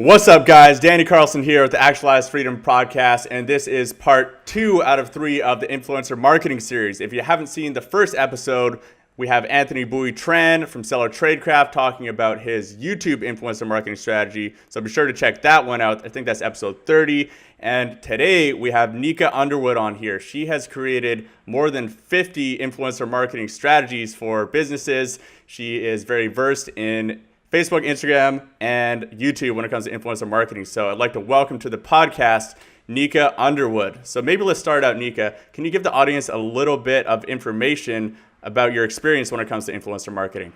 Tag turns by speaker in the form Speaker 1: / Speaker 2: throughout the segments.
Speaker 1: What's up, guys? Danny Carlson here with the Actualized Freedom Podcast, and this is part 2 out of 3 of the Influencer Marketing Series. If you haven't seen the first episode, we have Anthony Bui Tran from Seller Tradecraft talking about his YouTube influencer marketing strategy, so be sure to check that one out. I think that's episode 30. And today we have Nika Underwood on here. She has created more than 50 influencer marketing strategies for businesses. She is very versed in Facebook, Instagram, and YouTube when it comes to influencer marketing. So I'd like to welcome to the podcast, Nika Underwood. So maybe let's start out, Nika. Can you give the audience a little bit of information about your experience when it comes to influencer marketing?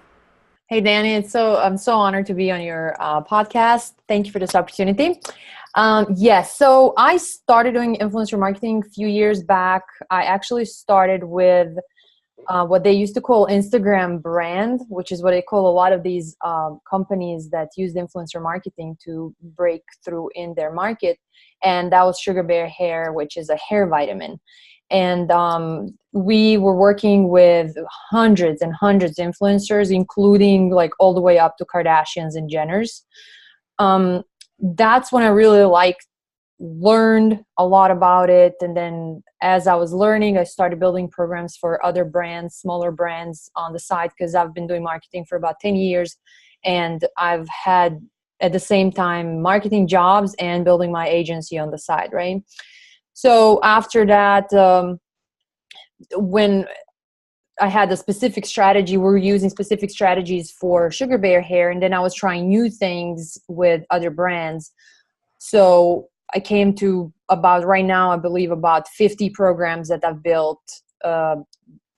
Speaker 2: Hey, Danny. I'm so honored to be on your podcast. Thank you for this opportunity. Yes, so I started doing influencer marketing a few years back. I actually started with what they used to call Instagram brand, which is what they call a lot of these companies that use influencer marketing to break through in their market. And that was Sugar Bear Hair, which is a hair vitamin. And we were working with hundreds and hundreds of influencers, including like all the way up to Kardashians and Jenners. That's when I really learned a lot about it. And then as I was learning, I started building programs for other brands, smaller brands on the side, because I've been doing marketing for about 10 years. And I've had at the same time marketing jobs and building my agency on the side, right? So after that, when I had a specific strategy, we were using specific strategies for Sugar Bear Hair, and then I was trying new things with other brands. So I came to about right now, I believe about 50 programs that I've built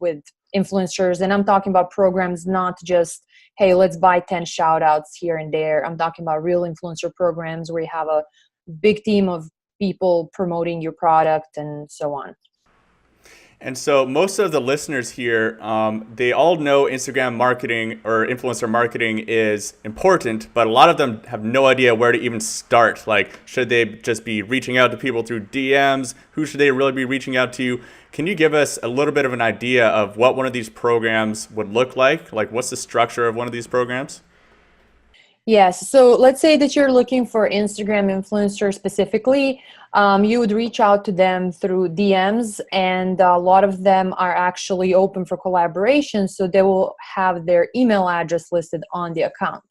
Speaker 2: with influencers. And I'm talking about programs, not just, hey, let's buy 10 shout outs here and there. I'm talking about real influencer programs where you have a big team of people promoting your product and so on.
Speaker 1: And so most of the listeners here, they all know Instagram marketing or influencer marketing is important, but a lot of them have no idea where to even start. Like, should they just be reaching out to people through DMs? Who should they really be reaching out to? Can you give us a little bit of an idea of what one of these programs would look like? Like, what's the structure of one of these programs?
Speaker 2: Yes. So let's say that you're looking for Instagram influencers specifically. You would reach out to them through DMs, and a lot of them are actually open for collaboration. So they will have their email address listed on the account.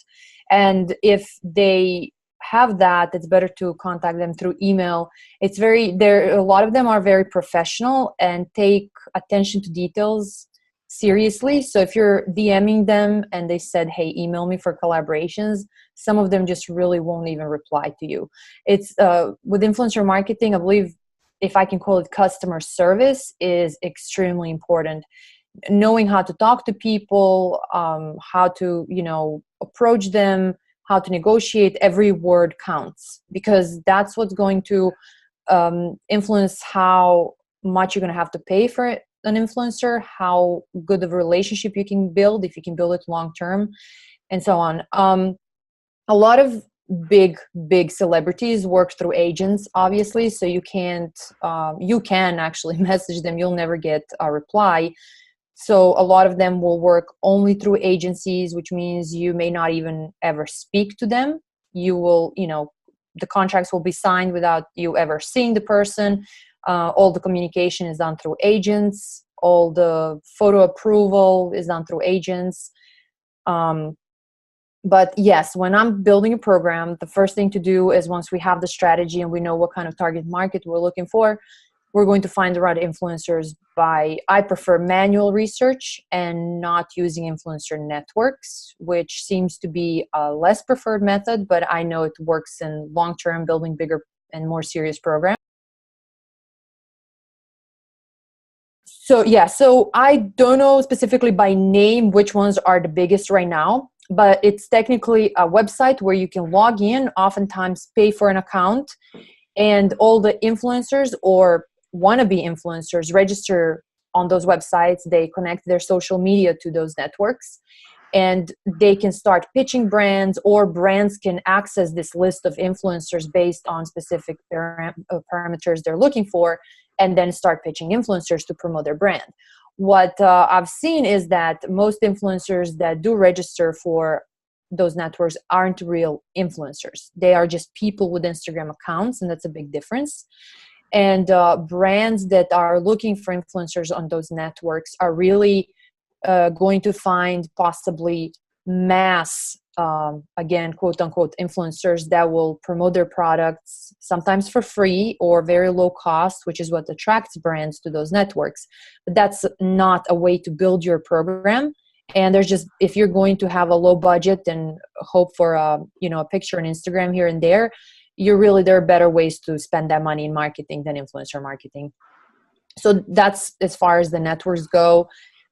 Speaker 2: And if they have that, it's better to contact them through email. A lot of them are very professional and take attention to details seriously. So if you're DMing them and they said, hey, email me for collaborations, some of them just really won't even reply to you. It's with influencer marketing, I believe, if I can call it, customer service is extremely important. Knowing how to talk to people, how to, approach them, how to negotiate, every word counts, because that's what's going to influence how much you're going to have to pay for it. An influencer, how good of a relationship you can build, if you can build it long term, and so on. A lot of big celebrities work through agents, obviously, so you can actually message them. You'll never get a reply. So a lot of them will work only through agencies, which means you may not even ever speak to them. You will, the contracts will be signed without you ever seeing the person. All the communication is done through agents. All the photo approval is done through agents. But yes, when I'm building a program, the first thing to do is, once we have the strategy and we know what kind of target market we're looking for, we're going to find the right influencers I prefer manual research and not using influencer networks, which seems to be a less preferred method, but I know it works in long-term building bigger and more serious programs. So I don't know specifically by name which ones are the biggest right now, but it's technically a website where you can log in, oftentimes pay for an account, and all the influencers or wannabe influencers register on those websites. They connect their social media to those networks, and they can start pitching brands, or brands can access this list of influencers based on specific parameters they're looking for, and then start pitching influencers to promote their brand. What I've seen is that most influencers that do register for those networks aren't real influencers. They are just people with Instagram accounts, and that's a big difference. And brands that are looking for influencers on those networks are really going to find possibly mass, again, quote unquote, influencers that will promote their products, sometimes for free or very low cost, which is what attracts brands to those networks. But that's not a way to build your program. And there's just, if you're going to have a low budget and hope for a picture on Instagram here and there, there are better ways to spend that money in marketing than influencer marketing. So that's as far as the networks go.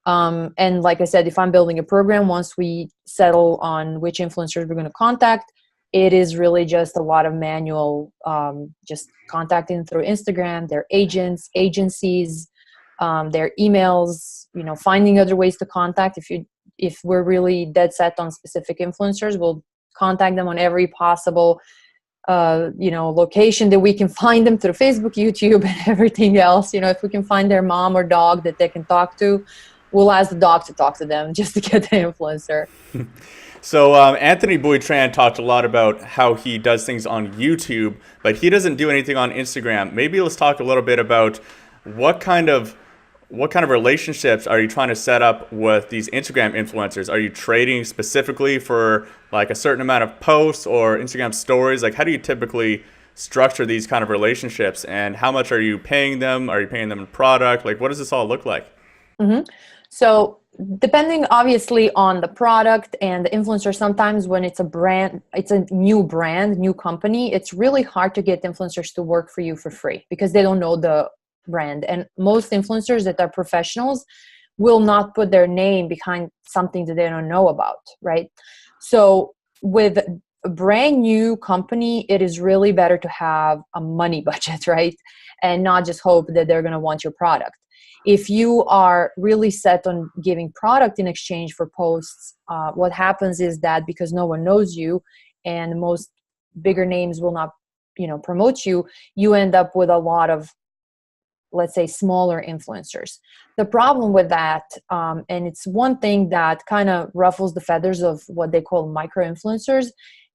Speaker 2: And like I said, if I'm building a program, once we settle on which influencers we're going to contact, it is really just a lot of manual, just contacting through Instagram, their agents, agencies, their emails, finding other ways to contact. If we're really dead set on specific influencers, we'll contact them on every possible location that we can find them, through Facebook, YouTube, and everything else. If we can find their mom or dog that they can talk to, we'll ask the dog to talk to them just to get the influencer.
Speaker 1: So Anthony Bouitran talked a lot about how he does things on YouTube, but he doesn't do anything on Instagram. Maybe let's talk a little bit about what kind of relationships are you trying to set up with these Instagram influencers? Are you trading specifically for like a certain amount of posts or Instagram stories? Like, how do you typically structure these kind of relationships, and how much are you paying them? Are you paying them in product? Like, what does this all look like?
Speaker 2: Mm-hmm. So depending obviously on the product and the influencer, sometimes when it's a brand, it's a new brand, new company, it's really hard to get influencers to work for you for free because they don't know the brand. And most influencers that are professionals will not put their name behind something that they don't know about, right? So with a brand new company, it is really better to have a money budget, right? And not just hope that they're going to want your product. If you are really set on giving product in exchange for posts, what happens is that because no one knows you and most bigger names will not, promote you, you end up with a lot of, let's say, smaller influencers. The problem with that, and it's one thing that kind of ruffles the feathers of what they call micro influencers,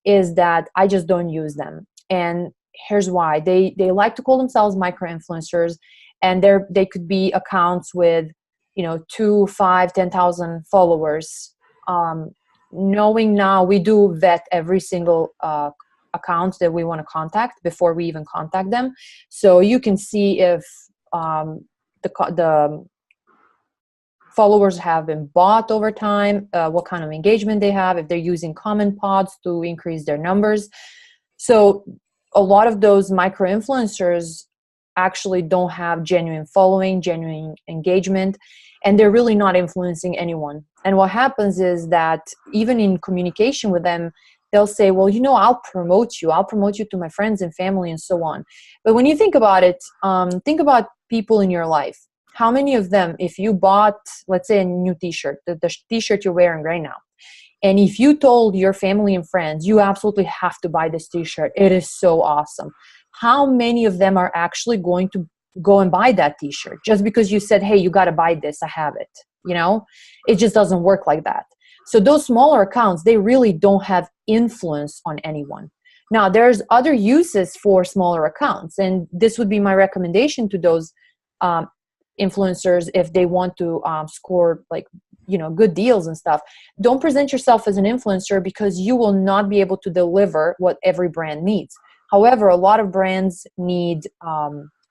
Speaker 2: is that I just don't use them. And here's why. They like to call themselves micro influencers, and they could be accounts with 2, 5, 10,000 followers. Knowing now, we do vet every single account that we want to contact before we even contact them, so you can see if the followers have been bought over time, what kind of engagement they have, if they're using comment pods to increase their numbers. So a lot of those micro influencers actually don't have genuine following, genuine engagement, and they're really not influencing anyone. And what happens is that even in communication with them, they'll say, well, I'll promote you to my friends and family and so on. But when you think about it, think about people in your life. How many of them, if you bought, let's say, a new t-shirt, the t-shirt you're wearing right now, and if you told your family and friends, you absolutely have to buy this t-shirt, it is so awesome, how many of them are actually going to go and buy that t-shirt just because you said, hey, you got to buy this, I have it? It just doesn't work like that. So those smaller accounts, they really don't have influence on anyone. Now, there's other uses for smaller accounts, and this would be my recommendation to those influencers if they want to score good deals and stuff. Don't present yourself as an influencer because you will not be able to deliver what every brand needs. However, a lot of brands need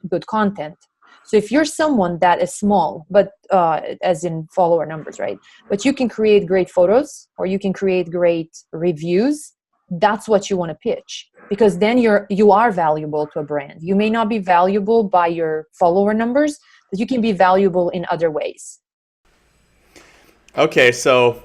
Speaker 2: good content. So if you're someone that is small, but as in follower numbers, right? But you can create great photos or you can create great reviews, that's what you want to pitch, because then you are valuable to a brand. You may not be valuable by your follower numbers, but you can be valuable in other ways.
Speaker 1: Okay, so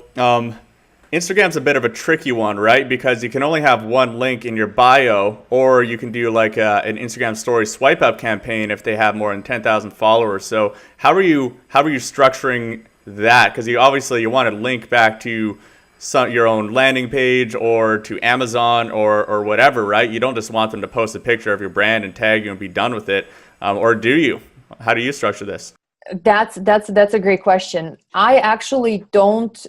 Speaker 1: Instagram's a bit of a tricky one, right? Because you can only have one link in your bio, or you can do like an Instagram story swipe up campaign if they have more than 10,000 followers. So how are you structuring that? Because you want to link back to your own landing page or to Amazon or whatever, right? You don't just want them to post a picture of your brand and tag you and be done with it, or do you? How do you structure this?
Speaker 2: That's a great question. I actually don't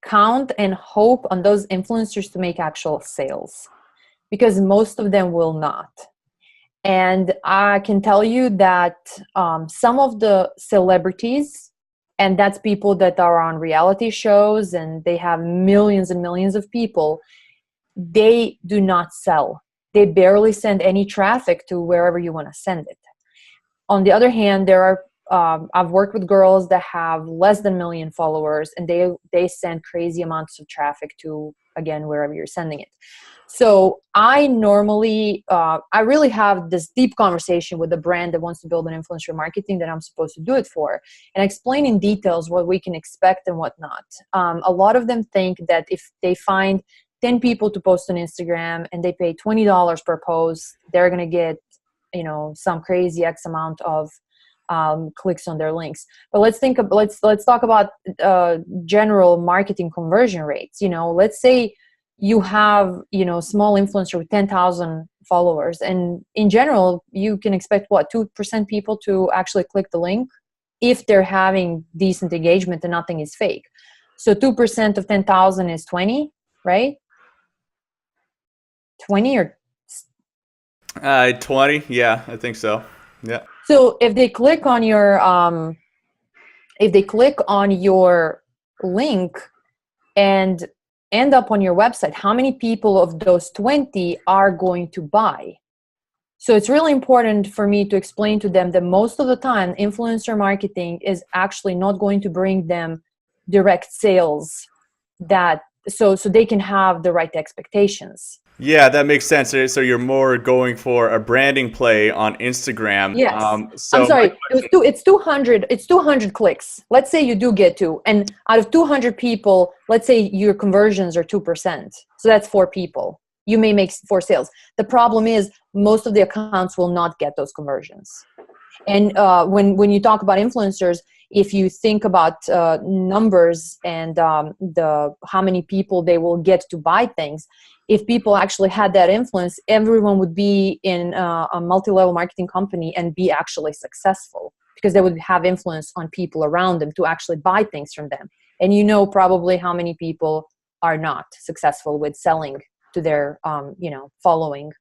Speaker 2: count and hope on those influencers to make actual sales, because most of them will not. And I can tell you that some of the celebrities, and that's people that are on reality shows and they have millions and millions of people, they do not sell. They barely send any traffic to wherever you want to send it. On the other hand, there are I've worked with girls that have less than 1 million followers, and they send crazy amounts of traffic to, again, wherever you're sending it. So I normally, I really have this deep conversation with the brand that wants to build an influencer marketing that I'm supposed to do it for, and explain in details what we can expect and what not. A lot of them think that if they find 10 people to post on Instagram and they pay $20 per post, they're going to get, some crazy X amount of clicks on their links. But let's talk about general marketing conversion rates. Let's say you have small influencer with 10,000 followers, and in general you can expect what, 2% people to actually click the link if they're having decent engagement and nothing is fake. So 2% of 10,000 is 20, right? 20 or
Speaker 1: 20, yeah, I think so. Yeah.
Speaker 2: So if they click on your link and end up on your website, how many people of those 20 are going to buy? So it's really important for me to explain to them that most of the time influencer marketing is actually not going to bring them direct sales, that so they can have the right expectations.
Speaker 1: Yeah, that makes sense. So you're more going for a branding play on Instagram.
Speaker 2: Yes.
Speaker 1: So
Speaker 2: I'm sorry. It's 200. It's 200 clicks. Let's say you do get to, and out of 200 people, let's say your conversions are 2%. So that's 4 people. You may make 4 sales. The problem is most of the accounts will not get those conversions. And when you talk about influencers, if you think about numbers and the how many people they will get to buy things, if people actually had that influence, everyone would be in a multi-level marketing company and be actually successful, because they would have influence on people around them to actually buy things from them. And probably how many people are not successful with selling to their following.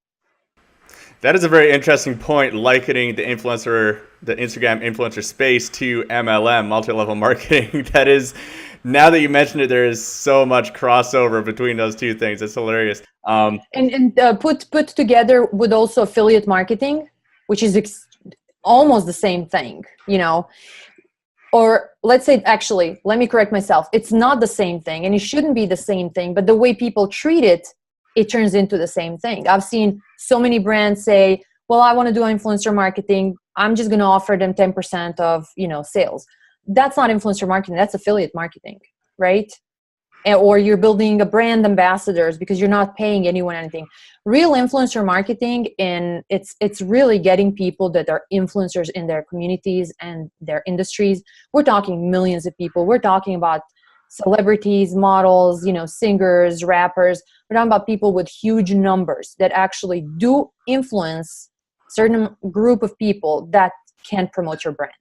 Speaker 1: that is a very interesting point, likening the Instagram influencer space to MLM, multi-level marketing. That is, now that you mentioned it, there is so much crossover between those two things. It's hilarious.
Speaker 2: And put together with also affiliate marketing, which is almost the same thing, Or let's say, actually, let me correct myself. It's not the same thing, and it shouldn't be the same thing. But the way people treat it, it turns into the same thing. I've seen so many brands say, well, I want to do influencer marketing. I'm just going to offer them 10% of, sales. That's not influencer marketing. That's affiliate marketing, right? Or you're building a brand ambassadors because you're not paying anyone anything. Real influencer marketing, and it's really getting people that are influencers in their communities and their industries. We're talking millions of people. We're talking about celebrities, models, singers, rappers. We're talking about people with huge numbers that actually do influence certain group of people that can promote your brand.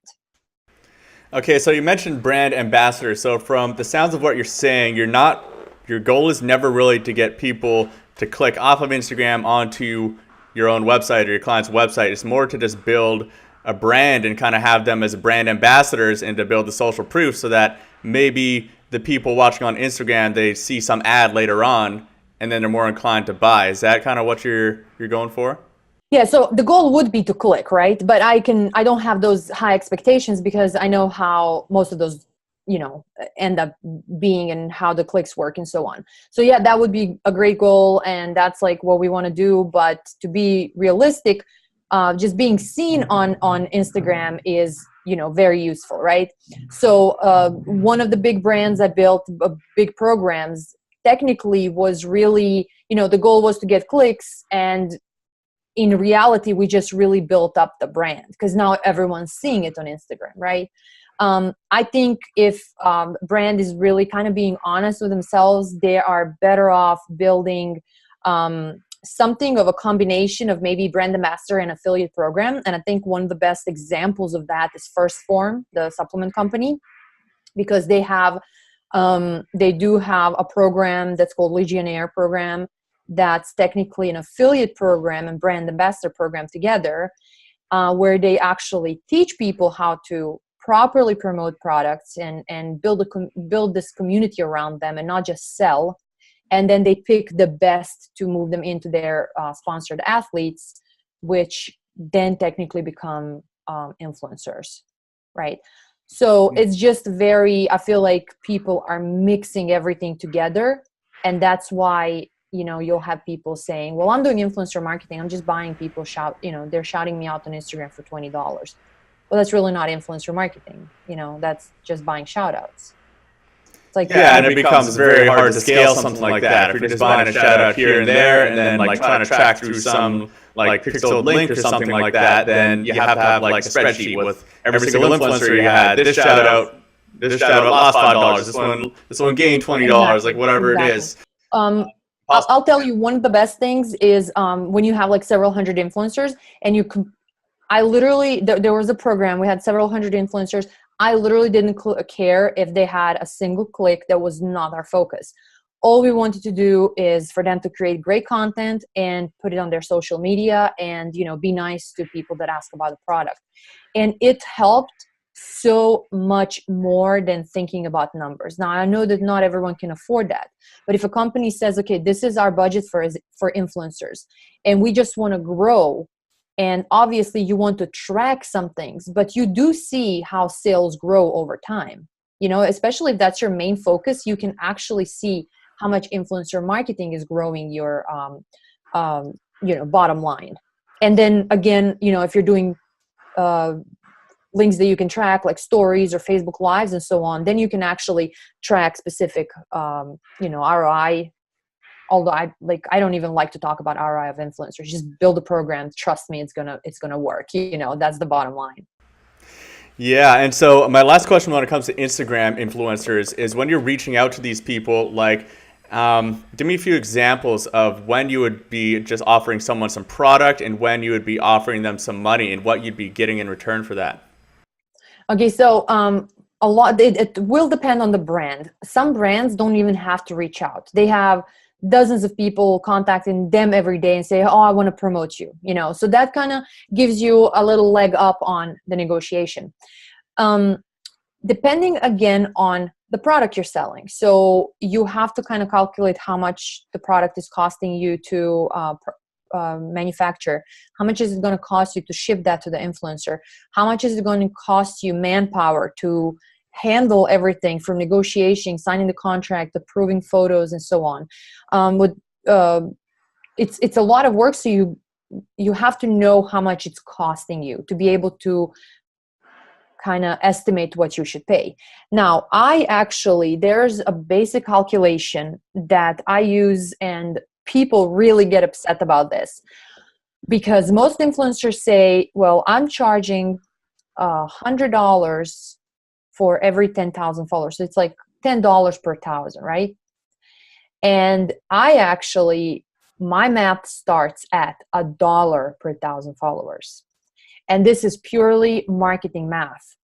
Speaker 1: Okay, so you mentioned brand ambassadors. So from the sounds of what you're saying, your goal is never really to get people to click off of Instagram onto your own website or your client's website. It's more to just build a brand and kind of have them as brand ambassadors, and to build the social proof so that maybe the people watching on Instagram, they see some ad later on and then they're more inclined to buy. Is that kind of what you're going for?
Speaker 2: Yeah, so the goal would be to click, right? But I don't have those high expectations because I know how most of those, end up being and how the clicks work and so on. So yeah, that would be a great goal, and that's like what we want to do. But to be realistic, just being seen on Instagram is, very useful, right? So one of the big brands that built big programs technically was really, the goal was to get clicks, and in reality, we just really built up the brand because now everyone's seeing it on Instagram, right? I think if brand is really kind of being honest with themselves, they are better off building something of a combination of maybe brand ambassador and affiliate program. And I think one of the best examples of that is First Form, the supplement company, because they have They do have a program that's called Legionnaire program. That's technically an affiliate program and brand ambassador program together, where they actually teach people how to properly promote products and build this community around them and not just sell. And then they pick the best to move them into their sponsored athletes, which then technically become influencers, right? So it's just I feel like people are mixing everything together. And that's why, you'll have people saying, well, I'm doing influencer marketing. I'm just buying people they're shouting me out on Instagram for $20. Well, that's really not influencer marketing. That's just buying shout outs. Like,
Speaker 1: yeah, and it becomes very hard to scale something like that. If you're just buying a shout out here and there, and then like trying to track through some like pixeled link or something like that, then you have to have like a spreadsheet with every single influencer you had. This shout out lost $5. This one gained $20. Like whatever it is.
Speaker 2: I'll tell you, one of the best things is when you have like several hundred influencers, and I literally, there was a program, we had several hundred influencers. I literally didn't care if they had a single click. That was not our focus. All we wanted to do is for them to create great content and put it on their social media and, be nice to people that ask about the product. And it helped so much more than thinking about numbers. Now, I know that not everyone can afford that, but if a company says, okay, this is our budget for influencers, and we just want to grow, and obviously you want to track some things, but you do see how sales grow over time, especially if that's your main focus. You can actually see how much influencer marketing is growing your, bottom line. And then again, if you're doing links that you can track, like stories or Facebook Lives and so on, then you can actually track specific, ROI. Although I don't even like to talk about ROI of influencers. Just build a program. Trust me, it's gonna work. That's the bottom line.
Speaker 1: Yeah, and so my last question when it comes to Instagram influencers is when you're reaching out to these people, like, give me a few examples of when you would be just offering someone some product and when you would be offering them some money and what you'd be getting in return for that.
Speaker 2: Okay, so a lot. It will depend on the brand. Some brands don't even have to reach out. They have dozens of people contacting them every day and say, oh, I want to promote you, so that kind of gives you a little leg up on the negotiation. Depending again on the product you're selling. So you have to kind of calculate how much the product is costing you to manufacture. How much is it going to cost you to ship that to the influencer? How much is it going to cost you manpower to handle everything from negotiation, signing the contract, approving photos, and so on? It's a lot of work. So you have to know how much it's costing you to be able to kind of estimate what you should pay. Now, there's a basic calculation that I use, and people really get upset about this because most influencers say, well, I'm charging $100 for every 10,000 followers. So it's like $10 per thousand, right? And my math starts at $1 per thousand followers. And this is purely marketing math.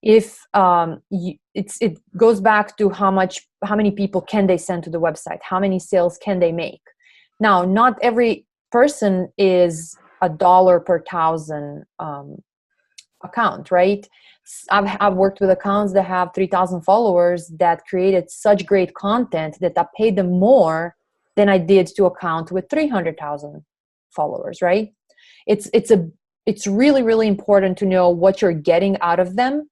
Speaker 2: If it goes back to how many people can they send to the website? How many sales can they make? Now, not every person is $1 per thousand account, right? I've worked with accounts that have 3,000 followers that created such great content that I paid them more than I did to account with 300,000 followers, right? It's really, really important to know what you're getting out of them.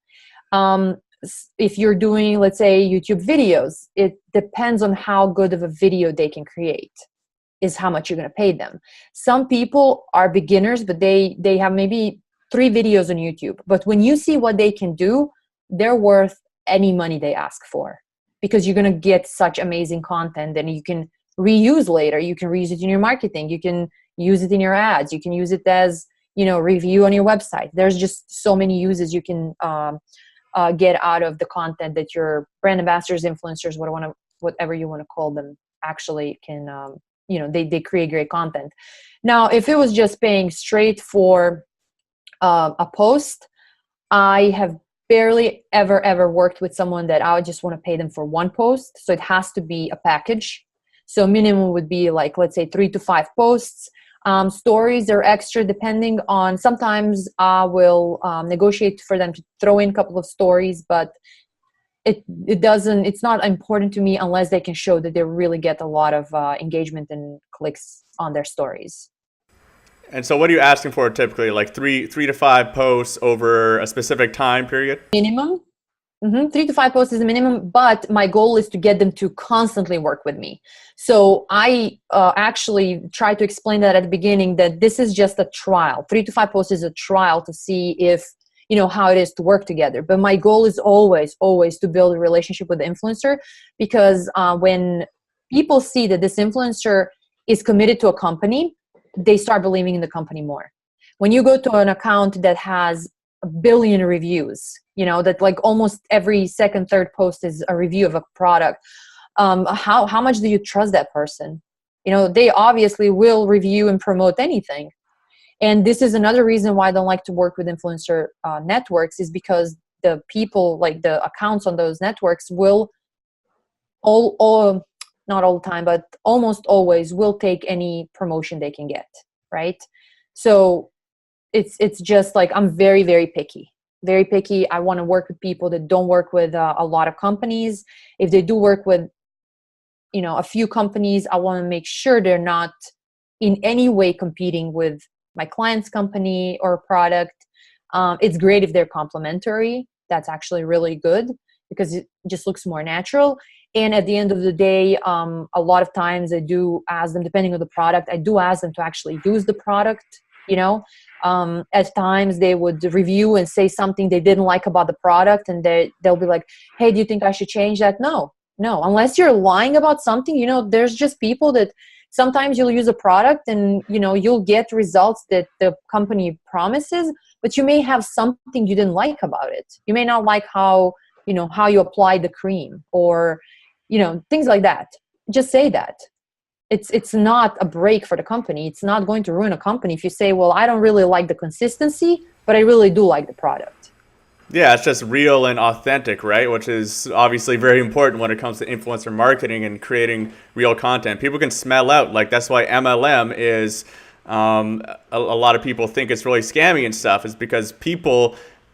Speaker 2: If you're doing, let's say, YouTube videos, it depends on how good of a video they can create is how much you're going to pay them. Some people are beginners, but they have maybe 3 videos on YouTube. But when you see what they can do, they're worth any money they ask for because you're going to get such amazing content and you can reuse later. You can reuse it in your marketing. You can use it in your ads. You can use it as, review on your website. There's just so many uses you can get out of the content that your brand ambassadors, influencers, whatever you want to call them, actually can, they create great content. Now, if it was just paying straight for a post, I have barely ever worked with someone that I would just want to pay them for one post. So it has to be a package. So minimum would be like, let's say 3 to 5 posts. Stories are extra depending on, sometimes I will negotiate for them to throw in a couple of stories, but it's not important to me unless they can show that they really get a lot of engagement and clicks on their stories.
Speaker 1: And so what are you asking for typically? Like three to 5 posts over a specific time period?
Speaker 2: Minimum. 3 to 5 posts is the minimum, but my goal is to get them to constantly work with me. So I actually try to explain that at the beginning, that this is just a trial. 3 to 5 posts is a trial to see if, how it is to work together. But my goal is always to build a relationship with the influencer, because when people see that this influencer is committed to a company, they start believing in the company more. When you go to an account that has 1 billion reviews, that like almost every second, third post is a review of a product, how much do you trust that person? They obviously will review and promote anything. And this is another reason why I don't like to work with influencer networks, is because the people, like the accounts on those networks, will all not all the time, but almost always will take any promotion they can get, right? So it's just like, I'm very, very picky. Very picky. I want to work with people that don't work with a lot of companies. If they do work with, a few companies, I want to make sure they're not in any way competing with my client's company or product. It's great if they're complementary. That's actually really good, because it just looks more natural. And at the end of the day, a lot of times I do ask them, depending on the product, I do ask them to actually use the product. At times they would review and say something they didn't like about the product, and they'll be like, hey, do you think I should change that? No, unless you're lying about something. There's just people that sometimes you'll use a product and you'll get results that the company promises, but you may have something you didn't like about it. You may not like how you apply the cream, or things like that. Just say that. It's not a break for the company. It's not going to ruin a company if you say, well, I don't really like the consistency, but I really do like the product.
Speaker 1: Yeah, it's just real and authentic, right? Which is obviously very important when it comes to influencer marketing and creating real content. People can smell out, like that's why MLM is, a lot of people think it's really scammy and stuff, is because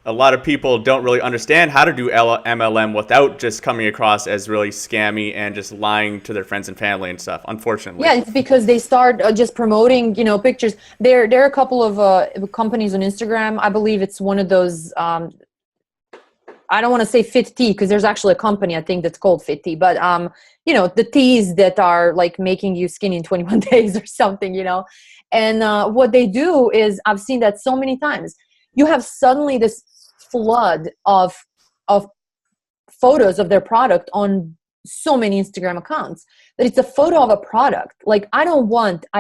Speaker 1: a lot of people don't really understand how to do MLM without just coming across as really scammy and just lying to their friends and family and stuff, unfortunately.
Speaker 2: Yeah, it's because they start just promoting, pictures. There are a couple of companies on Instagram. I believe it's one of those, I don't want to say Fit Tea, because there's actually a company, I think, that's called Fit Tea. But, the teas that are like making you skinny in 21 days or something, And what they do is, I've seen that so many times. You have suddenly this flood of photos of their product on so many Instagram accounts that it's a photo of a product. Like, I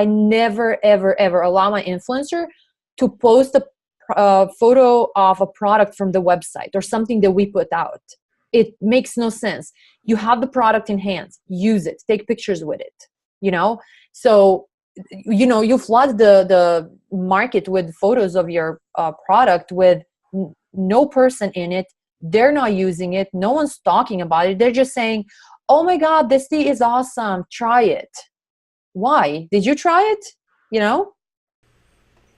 Speaker 2: never, ever allow my influencer to post a photo of a product from the website or something that we put out. It makes no sense. You have the product in hand, use it, take pictures with it, So, you flood the market with photos of your product with no person in it. They're not using it. No one's talking about it. They're just saying, oh my God, this tea is awesome. Try it. Why? Did you try it?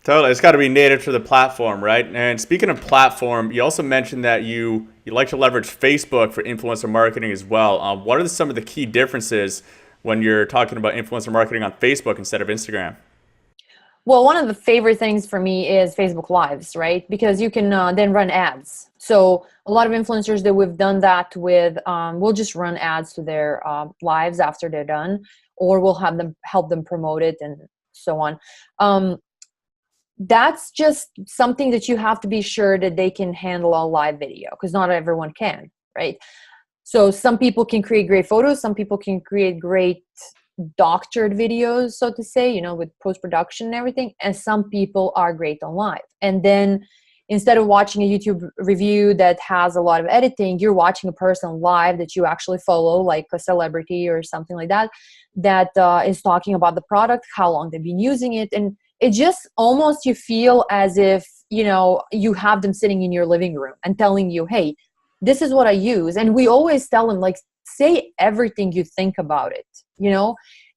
Speaker 1: Totally. It's got to be native to the platform, right? And speaking of platform, you also mentioned that you like to leverage Facebook for influencer marketing as well. What are some of the key differences when you're talking about influencer marketing on Facebook instead of Instagram?
Speaker 2: Well, one of the favorite things for me is Facebook Lives, right? Because you can then run ads. So a lot of influencers that we've done that with, we'll just run ads to their lives after they're done, or we'll have them help them promote it and so on. That's just something that you have to be sure that they can handle a live video, because not everyone can, right? So some people can create great photos. Some people can create great doctored videos, so to say, with post-production and everything. And some people are great on live. And then instead of watching a YouTube review that has a lot of editing, you're watching a person live that you actually follow, like a celebrity or something like that, that is talking about the product, how long they've been using it. And it just almost, you feel as if you have them sitting in your living room and telling you, hey, this is what I use. And we always tell them, like, say everything you think about it,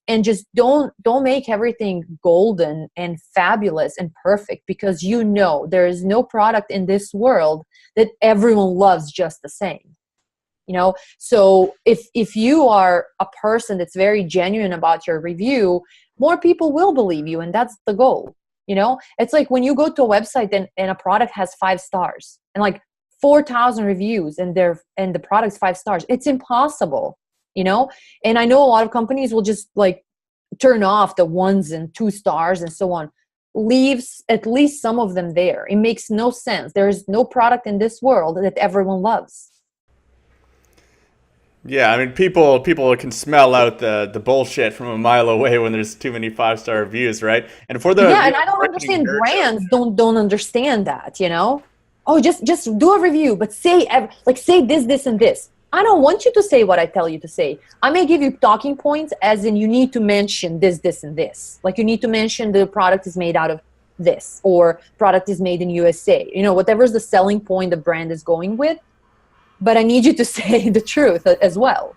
Speaker 2: and just don't make everything golden and fabulous and perfect, because there is no product in this world that everyone loves just the same. So if you are a person that's very genuine about your review, more people will believe you, and that's the goal. It's like when you go to a website and a product has 5 stars and like 4,000 reviews and the product's 5 stars. It's impossible, and I know a lot of companies will just like turn off the 1s and 2 stars and so on. Leaves at least some of them there. It makes no sense. There is no product in this world that everyone loves.
Speaker 1: Yeah, I mean, people can smell out the bullshit from a mile away when there's too many 5-star reviews, right? And for the
Speaker 2: And I don't understand, brands don't understand that. Oh, just do a review, but say this and this. I don't want you to say what I tell you to say. I may give you talking points, as in you need to mention this and this. Like, you need to mention the product is made out of this, or product is made in USA. Whatever's the selling point the brand is going with. But I need you to say the truth as well.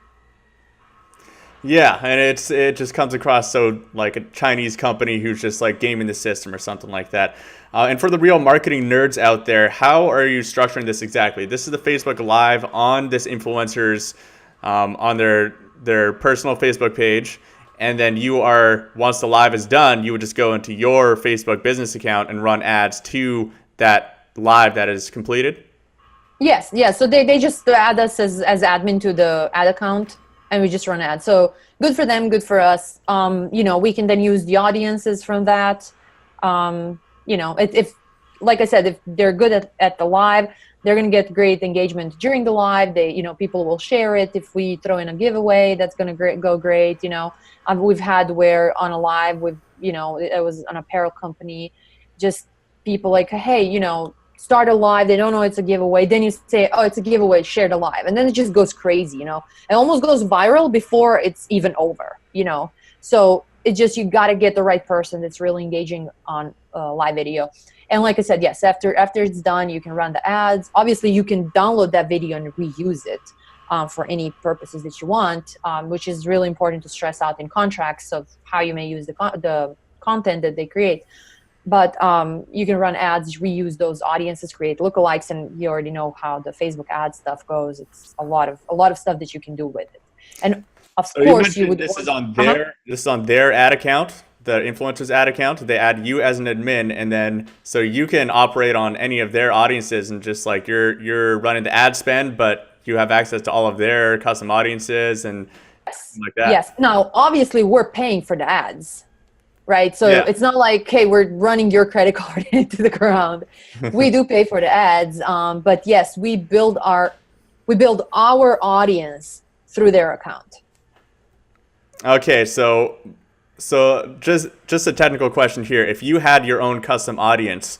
Speaker 1: Yeah, and it just comes across so like a Chinese company who's just like gaming the system or something like that. And for the real marketing nerds out there, how are you structuring this exactly? This is the Facebook Live on this influencer's on their personal Facebook page, and then once the live is done, you would just go into your Facebook business account and run ads to that live that is completed.
Speaker 2: Yes. So they just add us as admin to the ad account, and we just run ads. So good for them, good for us. We can then use the audiences from that. If like I said, if they're good at the live, they're going to get great engagement during the live. People will share it. If we throw in a giveaway, that's going to go great. We've had where on a live it was an apparel company, just people like, hey, start a live, they don't know it's a giveaway, then you say, oh, it's a giveaway, share the live, and then it just goes crazy. It almost goes viral before it's even over. So it's just, you got to get the right person that's really engaging on live video. And like I said, yes, after it's done, you can run the ads. Obviously you can download that video and reuse it for any purposes that you want, which is really important to stress out in contracts of how you may use the content that they create. But you can run ads, reuse those audiences, create lookalikes, and you already know how the Facebook ad stuff goes. It's a lot of stuff that you can do with it. And of course, you would.
Speaker 1: This is on their ad account, the influencer's ad account. They add you as an admin, and then so you can operate on any of their audiences, and just like you're running the ad spend, but you have access to all of their custom audiences and like that.
Speaker 2: Yes. Now, obviously, we're paying for the ads. Right. So It's not like, hey, we're running your credit card into the ground. We do pay for the ads. But yes, we build our audience through their account.
Speaker 1: Okay. So just a technical question here. If you had your own custom audience,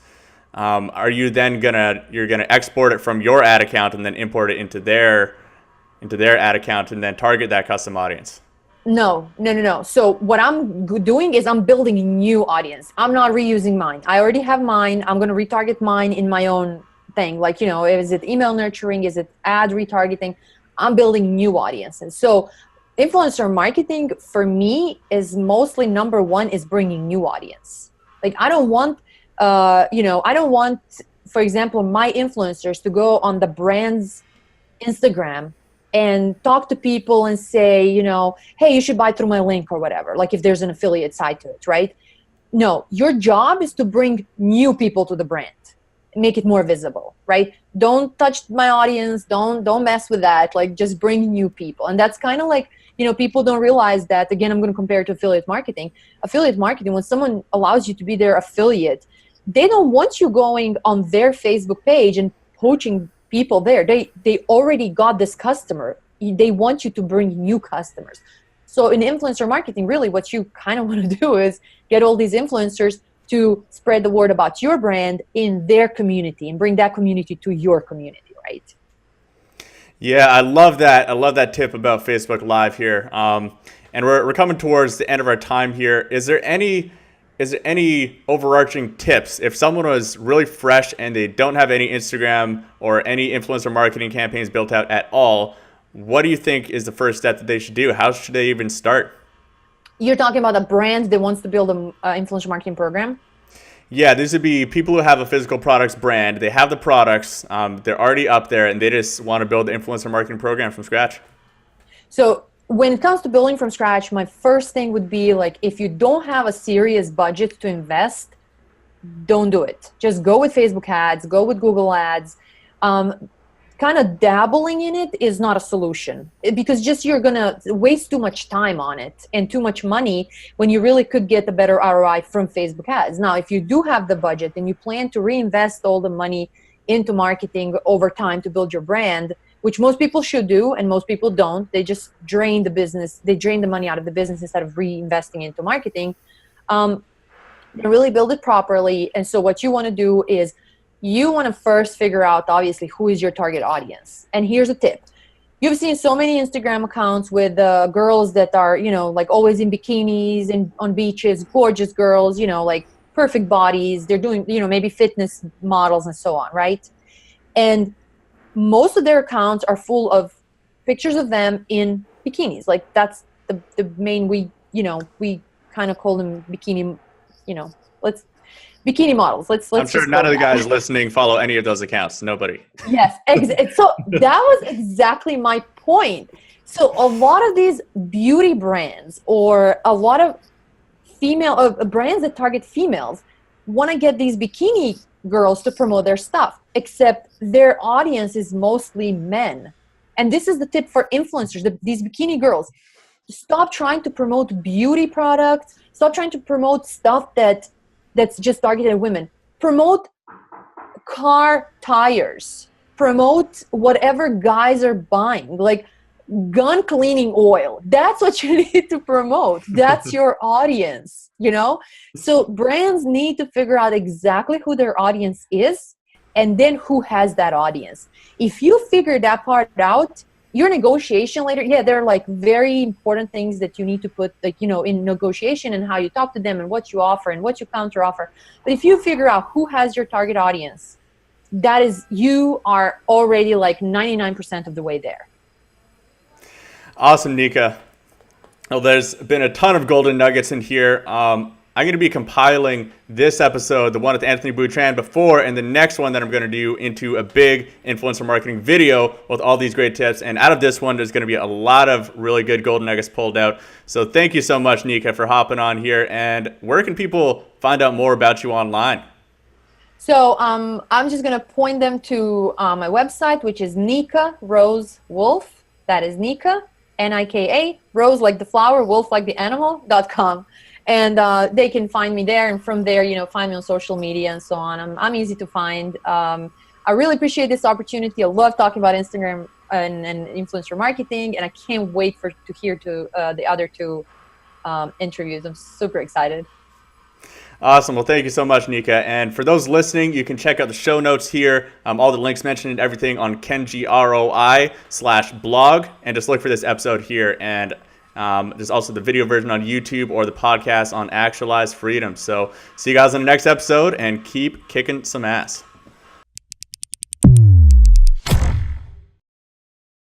Speaker 1: are you then you're gonna export it from your ad account and then import it into their ad account and then target that custom audience?
Speaker 2: No. So what I'm doing is I'm building a new audience. I'm not reusing mine. I already have mine. I'm going to retarget mine in my own thing. Like, is it email nurturing? Is it ad retargeting? I'm building new audiences. So influencer marketing for me is mostly, number one, is bringing new audience. Like, I don't want, for example, my influencers to go on the brand's Instagram and talk to people and say, hey, you should buy through my link or whatever, like if there's an affiliate side to it, right? No, your job is to bring new people to the brand, make it more visible, right? Don't touch my audience, don't mess with that, like just bring new people. And that's kind of like, people don't realize that. Again, I'm going to compare it to affiliate marketing. Affiliate marketing, when someone allows you to be their affiliate, they don't want you going on their Facebook page and poaching people there. They already got this customer. They want you to bring new customers. So in influencer marketing, really what you kind of want to do is get all these influencers to spread the word about your brand in their community and bring that community to your community, right?
Speaker 1: Yeah, I love that. I love that tip about Facebook Live here. And we're coming towards the end of our time here. Is there any is there any overarching tips if someone was really fresh and they don't have any Instagram or any influencer marketing campaigns built out at all? What do you think is the first step that they should do? How should they even start?
Speaker 2: You're talking about a brand that wants to build an influencer marketing program?
Speaker 1: Yeah, these would be people who have a physical products brand. They have the products, they're already up there, and they just want to build the influencer marketing program from scratch.
Speaker 2: So when it comes to building from scratch, my first thing would be like, if you don't have a serious budget to invest, don't do it. Just go with Facebook ads, go with Google ads. Kind of dabbling in it is not a solution, because just you're going to waste too much time on it and too much money when you really could get a better ROI from Facebook ads. Now, if you do have the budget and you plan to reinvest all the money into marketing over time to build your brand, which most people should do and most people don't, they just drain the business, they drain the money out of the business instead of reinvesting into marketing, really build it properly. And so what you want to do is you want to first figure out, obviously, who is your target audience. And here's a tip. You've seen so many Instagram accounts with girls that are, like always in bikinis and on beaches, gorgeous girls, like perfect bodies. They're doing, maybe fitness models and so on, right? And most of their accounts are full of pictures of them in bikinis. Like that's the main, we kind of call them bikini, bikini models. Let's
Speaker 1: I'm sure none of the guys listening follow any of those accounts. Nobody.
Speaker 2: Yes. So that was exactly my point. So a lot of these beauty brands or a lot of female brands that target females want to get these bikini girls to promote their stuff, except their audience is mostly men. And this is the tip for influencers, these bikini girls. Stop trying to promote beauty products. Stop trying to promote stuff that's just targeted at women. Promote car tires. Promote whatever guys are buying, like gun cleaning oil. That's what you need to promote. That's your audience, So brands need to figure out exactly who their audience is and then who has that audience. If you figure that part out, your negotiation later, there are like very important things that you need to put in negotiation and how you talk to them and what you offer and what you counter offer. But if you figure out who has your target audience, you are already like 99% of the way there.
Speaker 1: Awesome, Nika. Well, there's been a ton of golden nuggets in here. I'm going to be compiling this episode, the one with Anthony Boutran before, and the next one that I'm going to do into a big influencer marketing video with all these great tips. And out of this one, there's going to be a lot of really good golden nuggets pulled out. So thank you so much, Nika, for hopping on here. And where can people find out more about you online?
Speaker 2: So I'm just going to point them to my website, which is Nika Rose Wolf. That is Nika, Nika, Rose like the flower, wolf like the animal.com. And they can find me there, and from there, find me on social media and so on. I'm easy to find. I really appreciate this opportunity. I love talking about Instagram and influencer marketing, and I can't wait to hear the other two interviews. I'm super excited.
Speaker 1: Awesome. Well, thank you so much, Nika. And for those listening, you can check out the show notes here, all the links mentioned and everything on KenjiROI/blog, and just look for this episode here. And there's also the video version on YouTube or the podcast on Actualized Freedom. So see you guys in the next episode and keep kicking some ass.